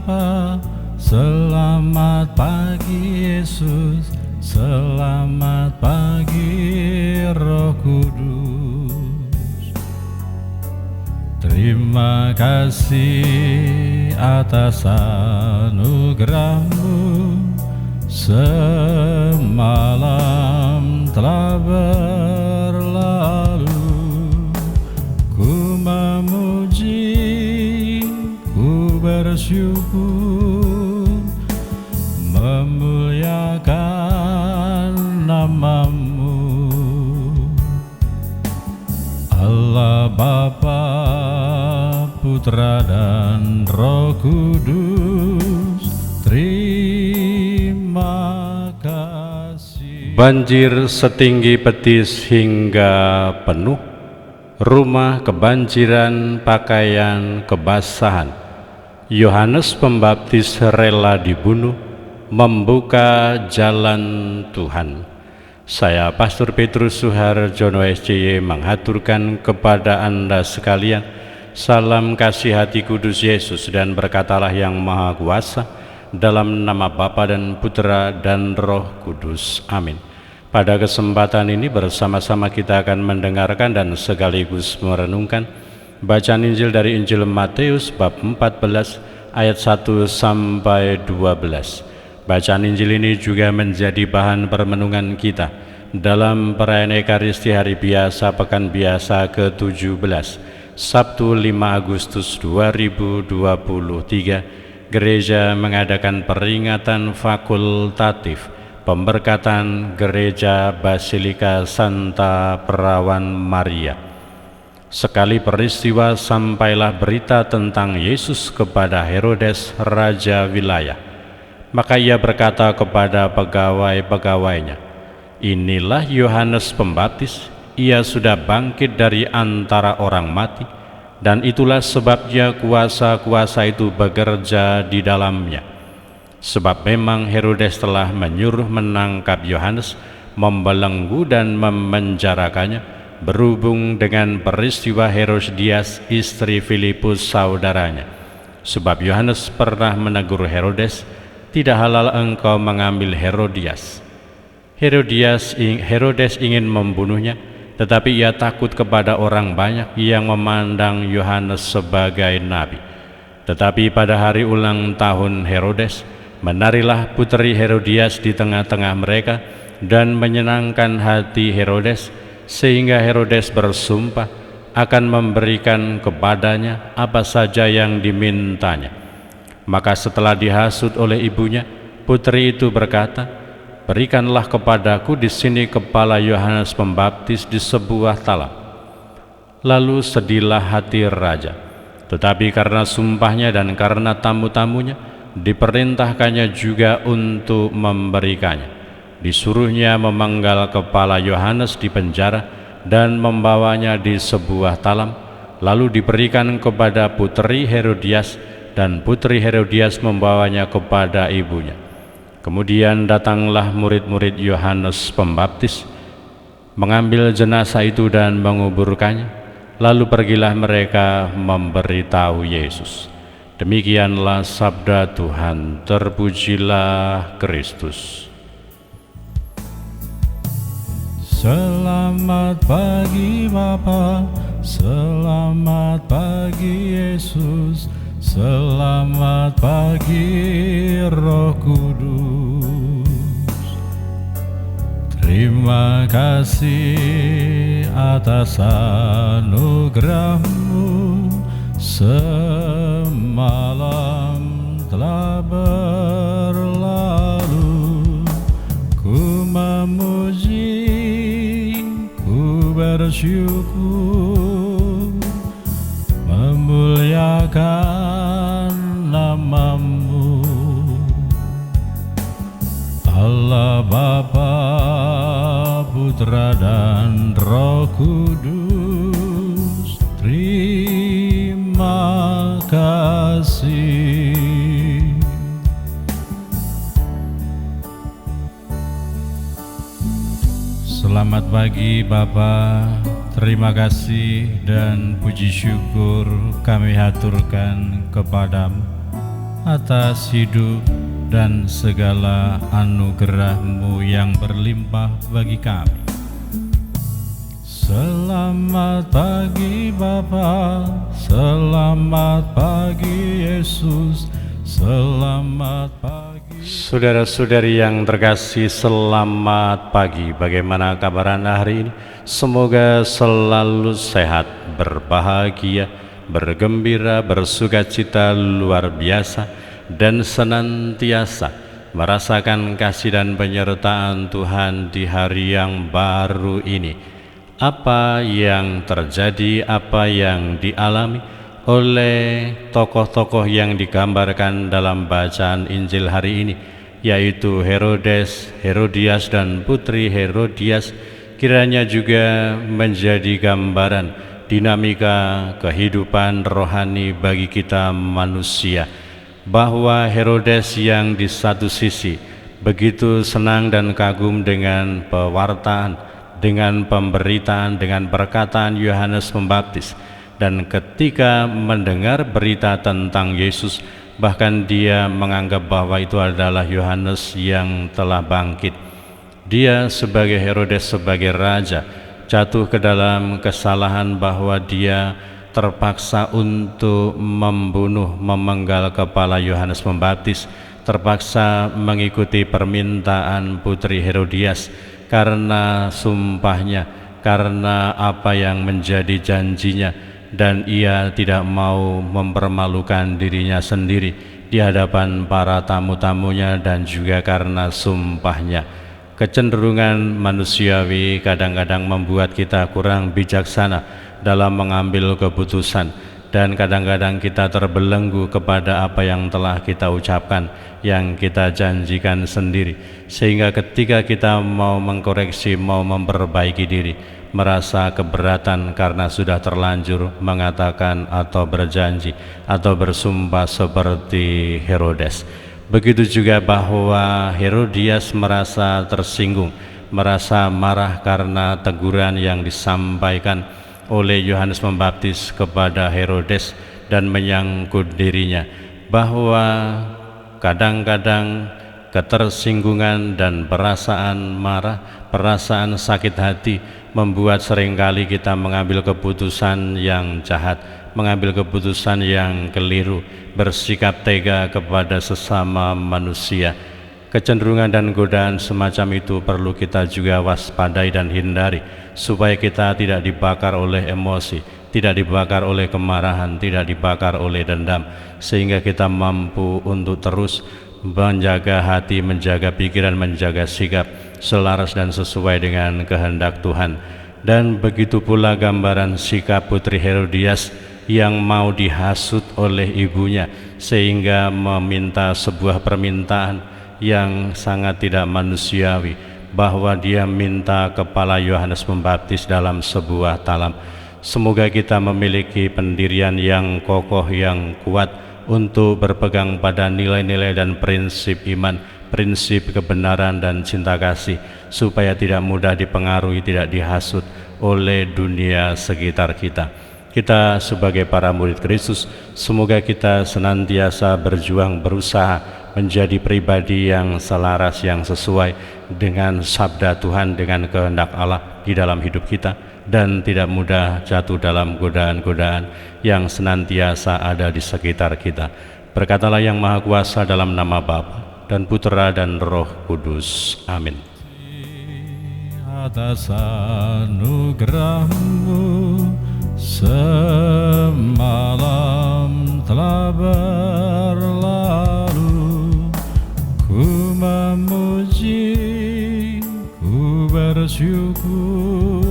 Bapa, selamat pagi Yesus, selamat pagi Roh Kudus. Terima kasih atas anugerah-Mu, semalam telah berlalu. Ku memuji, ku bersyukur, memuliakan nama-Mu. Allah Bapa, Putra dan Roh Kudus, terima kasih. Banjir setinggi betis hingga penuh, rumah kebanjiran, pakaian kebasahan. Yohanes Pembaptis rela dibunuh, membuka jalan Tuhan. Saya Pastor Petrus Suharjono SCY menghaturkan kepada Anda sekalian salam kasih hati kudus Yesus, dan berkatalah yang Maha Kuasa, dalam nama Bapa dan Putra dan Roh Kudus. Amin. Pada kesempatan ini bersama-sama kita akan mendengarkan dan sekaligus merenungkan bacaan Injil dari Injil Matius bab 14 ayat 1 sampai 12. Bacaan Injil ini juga menjadi bahan permenungan kita dalam perayaan Ekaristi Hari Biasa Pekan Biasa ke-17, Sabtu 5 Agustus 2023. Gereja mengadakan peringatan fakultatif pemberkatan Gereja Basilika Santa Perawan Maria. Sekali peristiwa sampailah berita tentang Yesus kepada Herodes, raja wilayah. Maka ia berkata kepada pegawai-pegawainya, "Inilah Yohanes Pembaptis, ia sudah bangkit dari antara orang mati, dan itulah sebabnya kuasa-kuasa itu bekerja di dalamnya. Sebab memang Herodes telah menyuruh menangkap Yohanes, membelenggu dan memenjarakannya, berhubung dengan peristiwa Herodias, istri Filipus saudaranya. Sebab Yohanes pernah menegur Herodes, 'Tidak halal engkau mengambil Herodias.' Herodes ingin membunuhnya, tetapi ia takut kepada orang banyak yang memandang Yohanes sebagai nabi. Tetapi pada hari ulang tahun Herodes, menarilah putri Herodias di tengah-tengah mereka dan menyenangkan hati Herodes, sehingga Herodes bersumpah akan memberikan kepadanya apa saja yang dimintanya. Maka setelah dihasut oleh ibunya, putri itu berkata, 'Berikanlah kepadaku di sini kepala Yohanes Pembaptis di sebuah talam.' Lalu sedihlah hati raja, tetapi karena sumpahnya dan karena tamu-tamunya, diperintahkannya juga untuk memberikannya. Disuruhnya memenggal kepala Yohanes di penjara dan membawanya di sebuah talam, lalu diberikan kepada putri Herodias, dan putri Herodias membawanya kepada ibunya. Kemudian datanglah murid-murid Yohanes Pembaptis, mengambil jenazah itu dan menguburkannya. Lalu pergilah mereka memberitahu Yesus. Demikianlah sabda Tuhan. Terpujilah Kristus. Selamat pagi Bapa, selamat pagi Yesus, selamat pagi Roh Kudus. Terima kasih atas anugerah-Mu, semalam telah berlalu. Ku memuji, ku bersyukur, memuliakan nama-Mu. Allah Bapa, Putra dan Roh Kudus, terima kasih. Selamat pagi Bapa, terima kasih dan puji syukur kami haturkan kepadamu atas hidup dan segala anugerah-Mu yang berlimpah bagi kami. Selamat pagi Bapa, selamat pagi Yesus, selamat pagi. Saudara-saudari yang terkasih, selamat pagi. Bagaimana kabar Anda hari ini? Semoga selalu sehat, berbahagia, bergembira, bersukacita luar biasa, dan senantiasa merasakan kasih dan penyertaan Tuhan di hari yang baru ini. Apa yang terjadi, apa yang dialami oleh tokoh-tokoh yang digambarkan dalam bacaan Injil hari ini, yaitu Herodes, Herodias, dan putri Herodias, kiranya juga menjadi gambaran dinamika kehidupan rohani bagi kita manusia, bahwa Herodes yang di satu sisi begitu senang dan kagum dengan pewartaan, dengan pemberitaan, dengan perkataan Yohanes Pembaptis, dan ketika mendengar berita tentang Yesus, bahkan dia menganggap bahwa itu adalah Yohanes yang telah bangkit. Dia sebagai Herodes, sebagai raja, jatuh ke dalam kesalahan bahwa dia terpaksa untuk membunuh, memenggal kepala Yohanes Pembaptis, terpaksa mengikuti permintaan putri Herodias karena sumpahnya, karena apa yang menjadi janjinya, dan ia tidak mau mempermalukan dirinya sendiri di hadapan para tamu-tamunya, dan juga karena sumpahnya. Kecenderungan manusiawi kadang-kadang membuat kita kurang bijaksana dalam mengambil keputusan, dan kadang-kadang kita terbelenggu kepada apa yang telah kita ucapkan, yang kita janjikan sendiri, sehingga ketika kita mau mengkoreksi, mau memperbaiki diri, merasa keberatan karena sudah terlanjur mengatakan atau berjanji atau bersumpah seperti Herodes. Begitu juga bahwa Herodias merasa tersinggung, merasa marah karena teguran yang disampaikan oleh Yohanes Pembaptis kepada Herodes, dan menyangkut dirinya bahwa kadang-kadang ketersinggungan dan perasaan marah, perasaan sakit hati membuat seringkali kita mengambil keputusan yang jahat, mengambil keputusan yang keliru, bersikap tega kepada sesama manusia. Kecenderungan dan godaan semacam itu perlu kita juga waspadai dan hindari, supaya kita tidak dibakar oleh emosi, tidak dibakar oleh kemarahan, tidak dibakar oleh dendam, sehingga kita mampu untuk terus menjaga hati, menjaga pikiran, menjaga sikap selaras dan sesuai dengan kehendak Tuhan. Dan begitu pula gambaran sikap putri Herodias yang mau dihasut oleh ibunya, sehingga meminta sebuah permintaan yang sangat tidak manusiawi, bahwa dia minta kepala Yohanes Pembaptis dalam sebuah talam. Semoga kita memiliki pendirian yang kokoh, yang kuat untuk berpegang pada nilai-nilai dan prinsip iman, prinsip kebenaran dan cinta kasih, supaya tidak mudah dipengaruhi, tidak dihasut oleh dunia sekitar kita. Kita sebagai para murid Kristus, semoga kita senantiasa berjuang, berusaha menjadi pribadi yang selaras, yang sesuai dengan sabda Tuhan, dengan kehendak Allah di dalam hidup kita, dan tidak mudah jatuh dalam godaan-godaan yang senantiasa ada di sekitar kita. Berkatalah yang Maha Kuasa dalam nama Bapa dan Putra dan Roh Kudus. Amin. Atas anugerah-Mu semalam telah berlalu, ku memuji, ku bersyukur,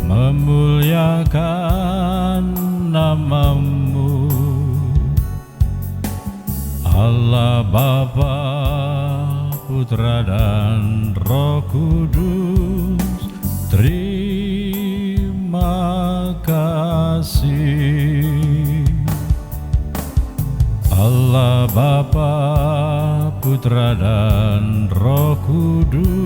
memuliakan nama-Mu, Allah Bapa, Putra dan Roh Kudus. Terima kasih. Allah Bapa, Putra dan Roh Kudus.